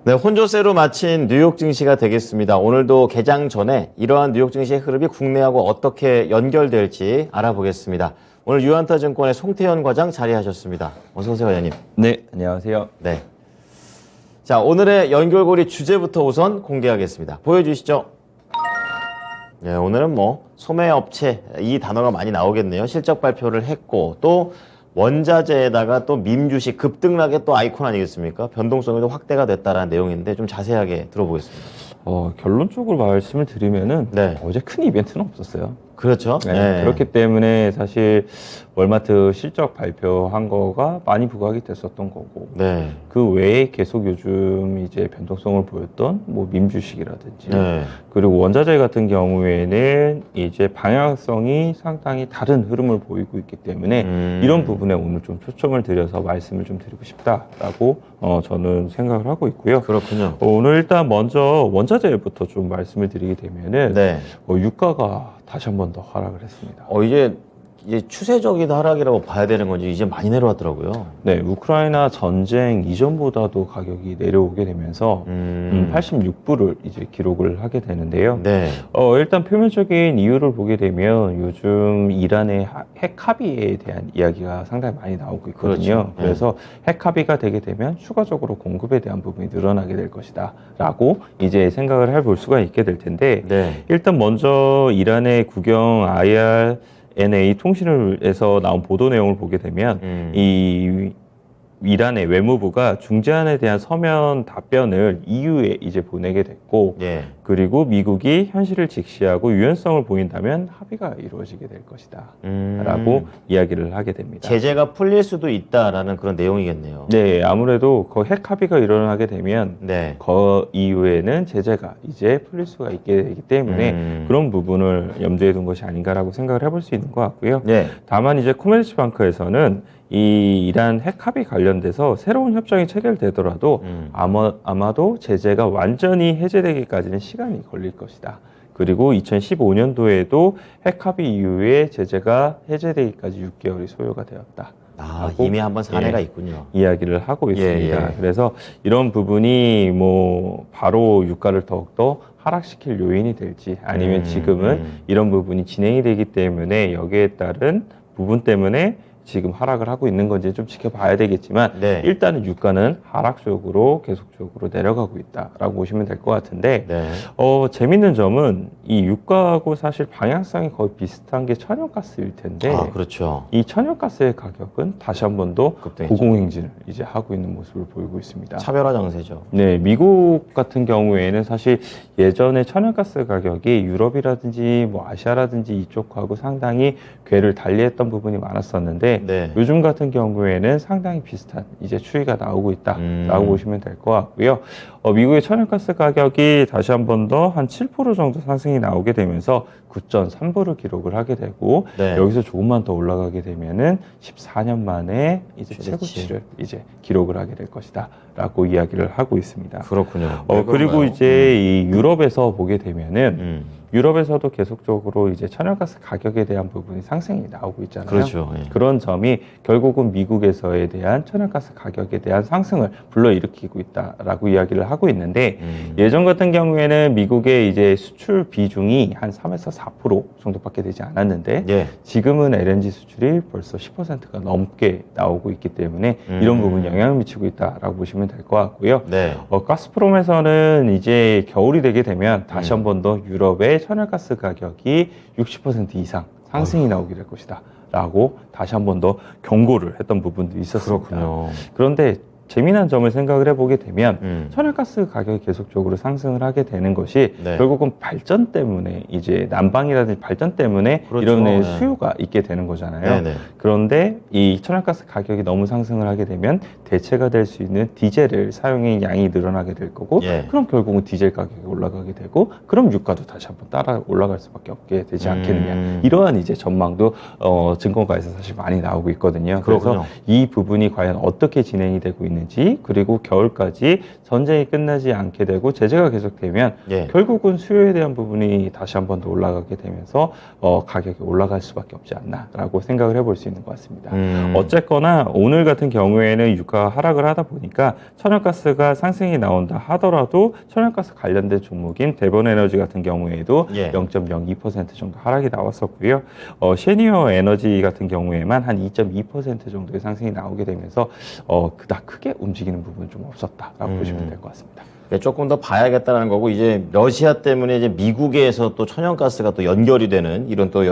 네, 혼조세로 마친 뉴욕 증시가 되겠습니다. 오늘도 개장 전에 이러한 뉴욕 증시의 흐름이 국내하고 어떻게 연결될지 알아보겠습니다. 오늘 유한타증권의 송태현 과장 자리하셨습니다. 어서 오세요, 회장님. 네, 안녕하세요. 네. 자, 오늘의 연결고리 주제부터 우선 공개하겠습니다. 보여주시죠. 네, 오늘은 소매업체 이 단어가 많이 나오겠네요. 실적 발표를 했고 또 원자재에다가 또 밈주식 급등락의 또 아이콘 아니겠습니까? 변동성이 또 확대가 됐다라는 내용인데 좀 자세하게 들어보겠습니다. 결론적으로 말씀을 드리면은 네. 어제 큰 이벤트는 없었어요. 그렇죠. 네, 그렇기 때문에 사실 월마트 실적 발표한 거가 많이 부각이 됐었던 거고, 네. 그 외에 계속 요즘 이제 변동성을 보였던 밈주식이라든지, 네. 그리고 원자재 같은 경우에는 이제 방향성이 상당히 다른 흐름을 보이고 있기 때문에 이런 부분에 오늘 좀 초점을 들여서 말씀을 좀 드리고 싶다라고 저는 생각을 하고 있고요. 그렇군요. 오늘 일단 먼저 원자재부터 좀 말씀을 드리게 되면은 네. 유가가 다시 한 번 더 하락을 했습니다. 이제 추세적인 하락이라고 봐야 되는 건지 이제 많이 내려왔더라고요. 네, 우크라이나 전쟁 이전보다도 가격이 내려오게 되면서 86불을 이제 기록을 하게 되는데요. 네. 일단 표면적인 이유를 보게 되면 요즘 이란의 핵 합의에 대한 이야기가 상당히 많이 나오고 있거든요. 그렇죠. 그래서 핵 합의가 되게 되면 추가적으로 공급에 대한 부분이 늘어나게 될 것이다 라고 이제 생각을 해볼 수가 있게 될 텐데, 네. 일단 먼저 이란의 국영 IRNA 통신을에서 나온 보도 내용을 보게 되면 이 이란의 외무부가 중재안에 대한 서면 답변을 EU에 이제 보내게 됐고, 예. 그리고 미국이 현실을 직시하고 유연성을 보인다면 합의가 이루어지게 될 것이다 라고 이야기를 하게 됩니다. 제재가 풀릴 수도 있다라는 그런 내용이겠네요. 네, 아무래도 그 핵 합의가 일어나게 되면 네. 그 이후에는 제재가 이제 풀릴 수가 있게 되기 때문에 그런 부분을 염두에 둔 것이 아닌가라고 생각을 해볼 수 있는 것 같고요. 네. 다만 이제 코메르츠방크에서는 이 이란 핵 합의 관련돼서 새로운 협정이 체결되더라도 아마도 제재가 완전히 해제되기까지는 시간이 걸릴 것이다. 그리고 2015년도에도 핵 합의 이후에 제재가 해제되기까지 6개월이 소요가 되었다. 이미 한번 사례가 있군요. 이야기를 하고 있습니다. 예. 그래서 이런 부분이 바로 유가를 더욱더 하락시킬 요인이 될지, 아니면 지금은 이런 부분이 진행이 되기 때문에 여기에 따른 부분 때문에 지금 하락을 하고 있는 건지 좀 지켜봐야 되겠지만, 네. 일단은 유가는 하락 쪽으로 계속적으로 내려가고 있다라고 보시면 될 것 같은데, 네. 재밌는 점은 이 유가하고 사실 방향성이 거의 비슷한 게 천연가스일 텐데, 그렇죠. 이 천연가스의 가격은 다시 한 번 더 급등했죠. 고공행진을 이제 하고 있는 모습을 보이고 있습니다. 차별화 장세죠. 네, 미국 같은 경우에는 사실 예전에 천연가스 가격이 유럽이라든지 아시아라든지 이쪽하고 상당히 궤를 달리했던 부분이 많았었는데, 네. 요즘 같은 경우에는 상당히 비슷한 이제 추이가 나오고 있다라고 보시면 될 것 같고요. 미국의 천연가스 가격이 다시 한 번 더 한 7% 정도 상승이 나오게 되면서 9.3불을 기록을 하게 되고, 네. 여기서 조금만 더 올라가게 되면은 14년 만에 이제 최대치. 최고치를 이제 기록을 하게 될 것이다라고 이야기를 하고 있습니다. 그렇군요. 그리고 이제 이 유럽에서 보게 되면은 유럽에서도 계속적으로 이제 천연가스 가격에 대한 부분이 상승이 나오고 있잖아요. 그렇죠. 예. 그런 점이 결국은 미국에서에 대한 천연가스 가격에 대한 상승을 불러일으키고 있다라고 이야기를 하고 있는데, 예전 같은 경우에는 미국의 이제 수출 비중이 한 3에서 4% 정도밖에 되지 않았는데, 예. 지금은 LNG 수출이 벌써 10%가 넘게 나오고 있기 때문에 이런 부분이 영향을 미치고 있다라고 보시면 될 것 같고요. 네. 가스프롬에서는 이제 겨울이 되게 되면 다시 한 번 더 유럽의 천연가스 가격이 60% 이상 상승이 나오게 될 것이다 라고 다시 한 번 더 경고를 했던 부분도 있었습니다. 그렇군요. 그런데 재미난 점을 생각을 해보게 되면 천연가스 가격이 계속적으로 상승을 하게 되는 것이 네. 결국은 발전 때문에, 이제 난방이라든지 발전 때문에 그렇죠. 이런 네. 수요가 있게 되는 거잖아요. 네네. 그런데 이 천연가스 가격이 너무 상승을 하게 되면 대체가 될 수 있는 디젤을 사용의 양이 늘어나게 될 거고, 예. 그럼 결국은 디젤 가격이 올라가게 되고, 그럼 유가도 다시 한번 따라 올라갈 수밖에 없게 되지 않겠느냐. 이러한 이제 전망도 증권가에서 사실 많이 나오고 있거든요. 그렇군요. 그래서 이 부분이 과연 어떻게 진행이 되고 있는지 되는지, 그리고 겨울까지 전쟁이 끝나지 않게 되고 제재가 계속되면 예. 결국은 수요에 대한 부분이 다시 한 번 더 올라가게 되면서 가격이 올라갈 수밖에 없지 않나라고 생각을 해볼 수 있는 것 같습니다. 어쨌거나 오늘 같은 경우에는 유가가 하락을 하다 보니까 천연가스가 상승이 나온다 하더라도 천연가스 관련된 종목인 대본에너지 같은 경우에도 예. 0.02% 정도 하락이 나왔었고요. 시니어 에너지 같은 경우에만 한 2.2% 정도의 상승이 나오게 되면서 그닥 크게 움직이는 부분은 좀 없었다라고 보시면 될 것 같습니다. 네, 조금 더 봐야겠다는 거고, 이제 러시아 때문에 이제 미국에서 또 천연가스가 또 연결이 되는 이런 또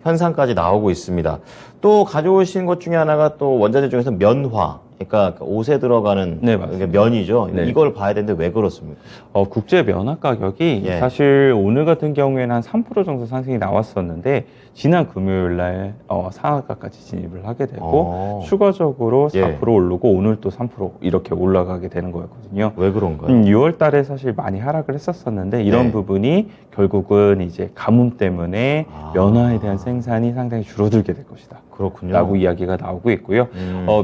현상까지 나오고 있습니다. 또 가져오신 것 중에 하나가 또 원자재 중에서 면화. 그러니까 옷에 들어가는 네, 맞습니다. 면이죠. 네. 이걸 봐야 되는데 왜 그렇습니까? 국제 면화 가격이 예. 사실 오늘 같은 경우에는 한 3% 정도 상승이 나왔었는데 지난 금요일 날 상한가까지 진입을 하게 되고 추가적으로 4% 예. 오르고 오늘 또 3% 이렇게 올라가게 되는 거였거든요. 왜 그런가요? 6월 달에 사실 많이 하락을 했었었는데 이런 네. 부분이 결국은 이제 가뭄 때문에 면화에 대한 생산이 상당히 줄어들게 될 것이다. 그렇군요. 라고 이야기가 나오고 있고요.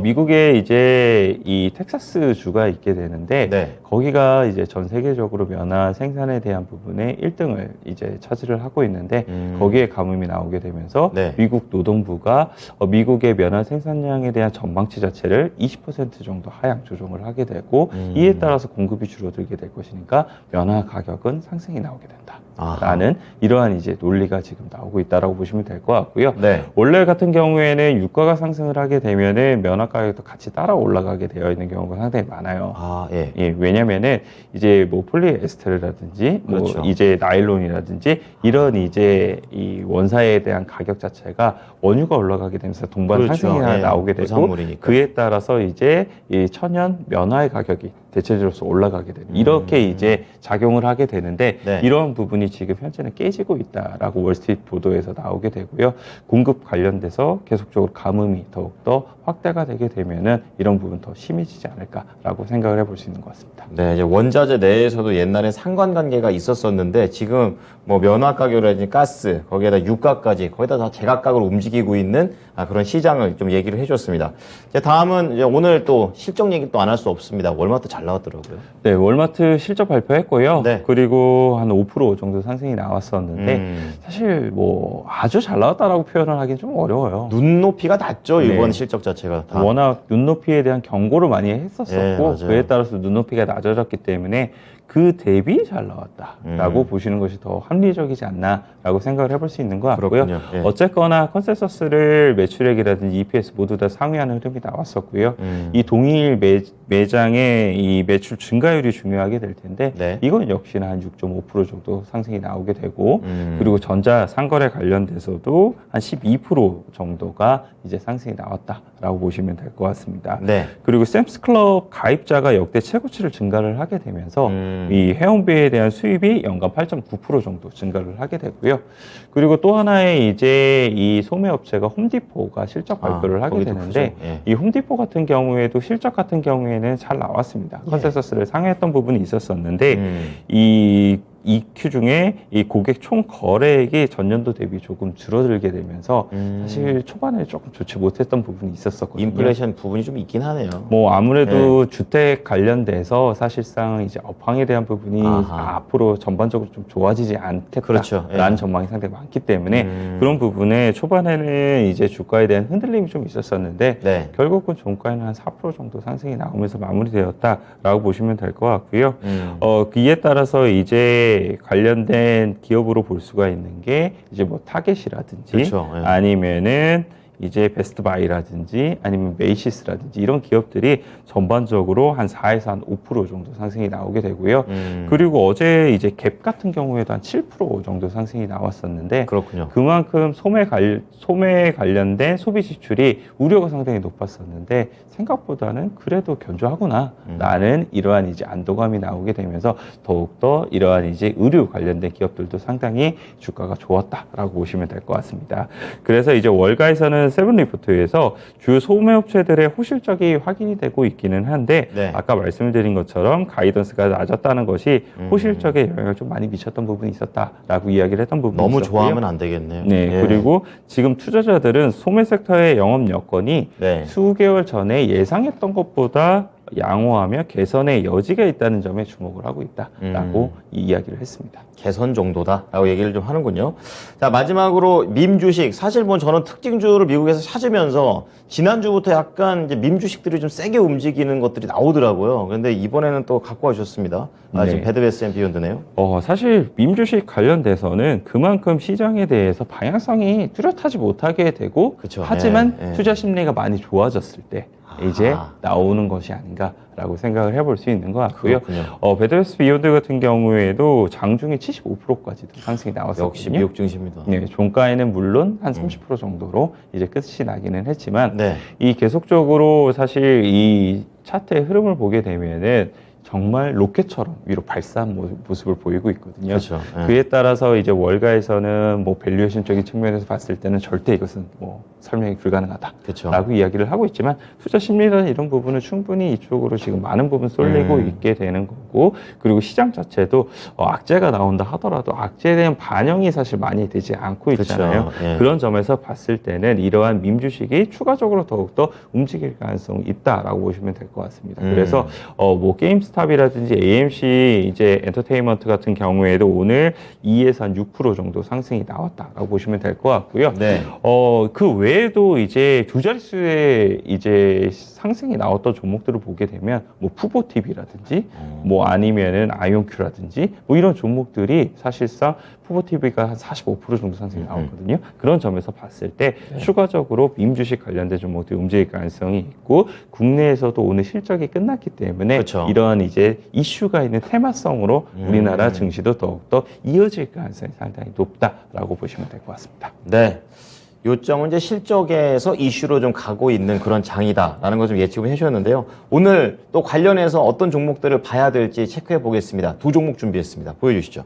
미국에 이제 이 텍사스 주가 있게 되는데 네. 거기가 이제 전 세계적으로 면화 생산에 대한 부분에 1등을 이제 차지를 하고 있는데 거기에 가뭄이 나오게 되면서 네. 미국 노동부가 미국의 면화 생산량에 대한 전망치 자체를 20% 정도 하향 조정을 하게 되고 이에 따라서 공급이 줄어들게 될 것이니까 면화 가격은 상승이 나오게 된다. 라는 이러한 이제 논리가 지금 나오고 있다라고 보시면 될 것 같고요. 네. 원래 같은 경우에는 유가가 상승을 하게 되면은 면화 가격도 같이 따라 올라가게 되어 있는 경우가 상당히 많아요. 예. 예, 왜냐면은 이제 뭐 폴리에스테르라든지 그렇죠. 뭐 이제 나일론이라든지 이런 이제 이 원사에 대한 가격 자체가 원유가 올라가게 되면서 동반 그렇죠. 상승이 예, 나오게 되고 부산물이니까. 그에 따라서 이제 이 천연 면화의 가격이 대체적으로 올라가게 되는 이렇게 이제 작용을 하게 되는데 네. 이런 부분이 지금 현재는 깨지고 있다라고 월스트리트 보도에서 나오게 되고요. 공급 관련돼서 계속적으로 가뭄이 더욱더 확대가 되게 되면은 이런 부분 더 심해지지 않을까라고 생각을 해볼 수 있는 것 같습니다. 네, 이제 원자재 내에서도 옛날에 상관관계가 있었었는데 지금 뭐 면화 가격이라든지 가스 거기에다 유가까지 거기다 다 제각각으로 움직이고 있는 그런 시장을 좀 얘기를 해줬습니다. 이제 다음은 이제 오늘 또 실적 얘기 또 안 할 수 없습니다. 월마트 잘 나왔더라고요. 네, 월마트 실적 발표했고요. 네. 그리고 한 5% 정도 상승이 나왔었는데 사실 뭐 아주 잘 나왔다라고 표현을 하기는 좀 어려워요. 눈높이가 낮죠, 이번 네. 실적 자체가. 다. 워낙 눈높이에 대한 경고를 많이 했었었고 예, 맞아요. 그에 따라서 눈높이가 낮아졌기 때문에 그 대비 잘 나왔다라고 보시는 것이 더 합리적이지 않나라고 생각을 해볼 수 있는 것 같고요. 그렇군요. 예. 어쨌거나 컨센서스를 매출액이라든지 EPS 모두 다 상회하는 흐름이 나왔었고요. 이 동일 매장의 이 매출 증가율이 중요하게 될 텐데 네. 이건 역시나 한 6.5% 정도 상승이 나오게 되고 그리고 전자 상거래 관련돼서도 한 12% 정도가 이제 상승이 나왔다라고 보시면 될 것 같습니다. 네. 그리고 샘스클럽 가입자가 역대 최고치를 증가를 하게 되면서 이 회원비에 대한 수입이 연간 8.9% 정도 증가를 하게 되고요. 그리고 또 하나의 이제 이 소매업체가 홈디포가 실적 발표를 하게 거기도 되는데 크죠. 예. 이 홈디포 같은 경우에도 실적 같은 경우에는 잘 나왔습니다. 컨센서스를 상회했던 부분이 있었었는데 이 EQ 중에 이 고객 총 거래액이 전년도 대비 조금 줄어들게 되면서 사실 초반에 조금 좋지 못했던 부분이 있었었거든요. 인플레이션 부분이 좀 있긴 하네요. 뭐 아무래도 주택 관련돼서 사실상 이제 업황에 대한 부분이 앞으로 전반적으로 좀 좋아지지 않겠다라는 그렇죠. 예. 전망이 상당히 많기 때문에 그런 부분에 초반에는 이제 주가에 대한 흔들림이 좀 있었었는데 네. 결국은 종가에는 한 4% 정도 상승이 나오면서 마무리되었다라고 보시면 될 것 같고요. 이에 따라서 이제 관련된 기업으로 볼 수가 있는 게 이제 뭐 타겟이라든지 그렇죠. 예. 아니면은 이제 베스트바이라든지 아니면 메이시스라든지 이런 기업들이 전반적으로 한 4에서 한 5% 정도 상승이 나오게 되고요. 그리고 어제 이제 갭 같은 경우에도 한 7% 정도 상승이 나왔었는데 그렇군요. 그만큼 소매에 관련된 소비 지출이 우려가 상당히 높았었는데 생각보다는 그래도 견조하구나 라는 이러한 이제 안도감이 나오게 되면서 더욱더 이러한 이제 의류 관련된 기업들도 상당히 주가가 좋았다라고 보시면 될 것 같습니다. 그래서 이제 월가에서는 세븐리포트에서 주요 소매업체들의 호실적이 확인이 되고 있기는 한데 네. 아까 말씀드린 것처럼 가이던스가 낮았다는 것이 호실적에 영향을 좀 많이 미쳤던 부분이 있었다라고 이야기를 했던 부분이 너무 있었고요. 좋아하면 안 되겠네요. 네, 예. 그리고 지금 투자자들은 소매 섹터의 영업 여건이 네. 수개월 전에 예상했던 것보다 양호하며 개선의 여지가 있다는 점에 주목을 하고 있다라고 이 이야기를 했습니다. 개선 정도다라고 얘기를 좀 하는군요. 자, 마지막으로 밈 주식. 사실 뭐 저는 특징주를 미국에서 찾으면서 지난주부터 약간 이제 밈 주식들이 좀 세게 움직이는 것들이 나오더라고요. 그런데 이번에는 또 갖고 와주셨습니다. 네. 지금 배드베스 앤 비욘드네요. 사실 밈 주식 관련돼서는 그만큼 시장에 대해서 방향성이 뚜렷하지 못하게 되고 그쵸. 하지만 예, 예. 투자 심리가 많이 좋아졌을 때 이제 아하. 나오는 것이 아닌가라고 생각을 해볼 수 있는 것 같고요. 그렇군요. 배드베스 비욘드 같은 경우에도 장중에 75%까지도 상승이 나왔었거든요. 역시 미국 증시입니다. 네, 종가에는 물론 한 30% 정도로 이제 끝이 나기는 했지만 네. 이 계속적으로 사실 이 차트의 흐름을 보게 되면은 정말 로켓처럼 위로 발사한 모습을 보이고 있거든요. 그렇죠. 예. 그에 따라서 이제 월가에서는 뭐 밸류에이션적인 측면에서 봤을 때는 절대 이것은 뭐 설명이 불가능하다라고 그렇죠. 이야기를 하고 있지만 투자 심리라는 이런 부분은 충분히 이쪽으로 지금 많은 부분 쏠리고 있게 되는 거고, 그리고 시장 자체도 악재가 나온다 하더라도 악재에 대한 반영이 사실 많이 되지 않고 있잖아요. 그렇죠. 예. 그런 점에서 봤을 때는 이러한 밈 주식이 추가적으로 더욱더 움직일 가능성이 있다라고 보시면 될 것 같습니다. 그래서 뭐 게임스탑이라든지 AMC 이제 엔터테인먼트 같은 경우에도 오늘 2에서 한 6% 정도 상승이 나왔다라고 보시면 될 것 같고요. 네. 그 외에도 이제 두 자릿수의 이제 상승이 나왔던 종목들을 보게 되면 뭐 푸보TV라든지 뭐 아니면은 아이온큐라든지 뭐 이런 종목들이 사실상 푸보TV가 한 45% 정도 상승이 나왔거든요. 그런 점에서 봤을 때 추가적으로 밈 주식 관련된 종목들이 움직일 가능성이 있고, 국내에서도 오늘 실적이 끝났기 때문에 그렇죠. 이러한 이제 이슈가 있는 테마성으로 우리나라 증시도 더욱더 이어질 가능성이 상당히 높다라고 보시면 될 것 같습니다. 네. 요점은 이제 실적에서 이슈로 좀 가고 있는 그런 장이다라는 걸 좀 예측을 해주셨는데요. 오늘 또 관련해서 어떤 종목들을 봐야 될지 체크해 보겠습니다. 두 종목 준비했습니다. 보여주시죠.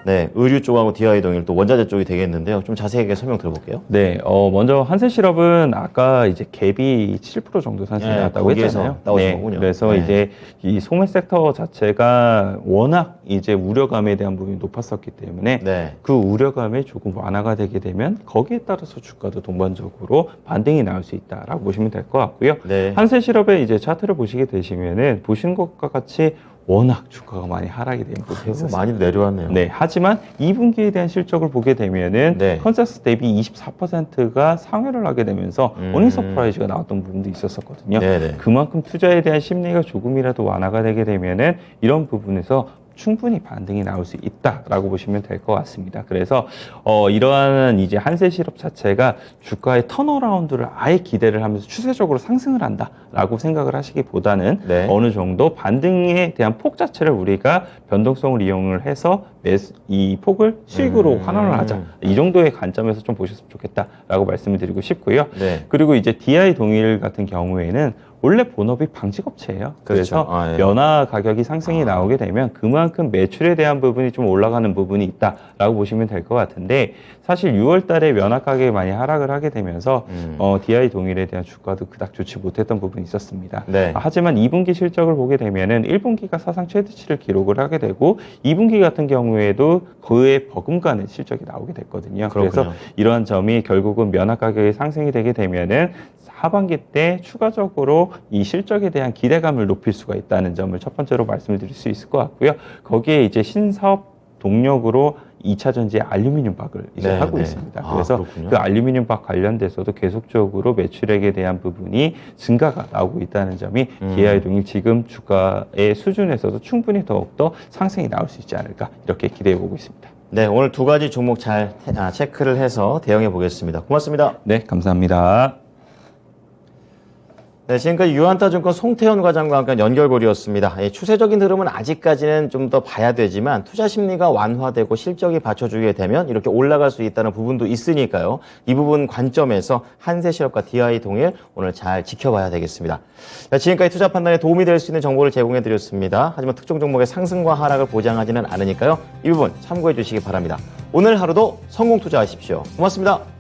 네, 의류 쪽하고 DI 동일 또 원자재 쪽이 되겠는데요. 좀 자세하게 설명 들어볼게요. 네, 먼저 한세실업은 아까 이제 갭이 7% 정도 상승이 네, 나왔다고 거기에서 했잖아요. 나오신 거군요. 그래서 네. 이제 이 소매 섹터 자체가 워낙 이제 우려감에 대한 부분이 높았었기 때문에 네. 그 우려감이 조금 완화가 되게 되면 거기에 따라서 주가도 동반적으로 반등이 나올 수 있다라고 보시면 될 것 같고요. 네. 한세실업의 이제 차트를 보시게 되시면은 보신 것과 같이 워낙 주가가 많이 하락이 된 부분이 그래서 있었어요. 많이 내려왔네요. 네, 하지만 2분기에 대한 실적을 보게 되면은 네. 컨센서스 대비 24%가 상회를 하게 되면서 어닝 서프라이즈가 나왔던 부분도 있었었거든요. 네네. 그만큼 투자에 대한 심리가 조금이라도 완화가 되게 되면은 이런 부분에서 충분히 반등이 나올 수 있다라고 보시면 될 것 같습니다. 그래서 이러한 이제 한세실업 자체가 주가의 턴어라운드를 아예 기대를 하면서 추세적으로 상승을 한다라고 생각을 하시기보다는 네. 어느 정도 반등에 대한 폭 자체를 우리가 변동성을 이용을 해서 이 폭을 수익으로 환원을 하자, 이 정도의 관점에서 좀 보셨으면 좋겠다라고 말씀을 드리고 싶고요. 네. 그리고 이제 DI 동일 같은 경우에는 원래 본업이 방직업체예요. 그렇죠. 그래서 예. 면화 가격이 상승이 나오게 되면 그만큼 매출에 대한 부분이 좀 올라가는 부분이 있다라고 보시면 될 것 같은데, 사실 6월 달에 면화 가격이 많이 하락을 하게 되면서 DI 동일에 대한 주가도 그닥 좋지 못했던 부분이 있었습니다. 네. 하지만 2분기 실적을 보게 되면은 1분기가 사상 최대치를 기록을 하게 되고 2분기 같은 경우에도 그에 버금가는 실적이 나오게 됐거든요. 그렇군요. 그래서 이러한 점이 결국은 면화 가격이 상승이 되게 되면은 하반기 때 추가적으로 이 실적에 대한 기대감을 높일 수가 있다는 점을 첫 번째로 말씀을 드릴 수 있을 것 같고요. 거기에 이제 신사업 동력으로 2차 전지의 알루미늄 박을 이제 네, 하고 네. 있습니다. 아, 그래서 그렇군요. 그 알루미늄 박 관련돼서도 계속적으로 매출액에 대한 부분이 증가가 나오고 있다는 점이 DI 동일 지금 주가의 수준에서도 충분히 더욱더 상승이 나올 수 있지 않을까, 이렇게 기대해 보고 있습니다. 네, 오늘 두 가지 종목 잘 체크를 해서 대응해 보겠습니다. 고맙습니다. 네, 감사합니다. 네, 지금까지 유한타증권 송태현 과장과 함께 연결고리였습니다. 추세적인 흐름은 아직까지는 좀 더 봐야 되지만 투자 심리가 완화되고 실적이 받쳐주게 되면 이렇게 올라갈 수 있다는 부분도 있으니까요. 이 부분 관점에서 한세실업과 DI 동일 오늘 잘 지켜봐야 되겠습니다. 네, 지금까지 투자 판단에 도움이 될 수 있는 정보를 제공해 드렸습니다. 하지만 특정 종목의 상승과 하락을 보장하지는 않으니까요. 이 부분 참고해 주시기 바랍니다. 오늘 하루도 성공 투자하십시오. 고맙습니다.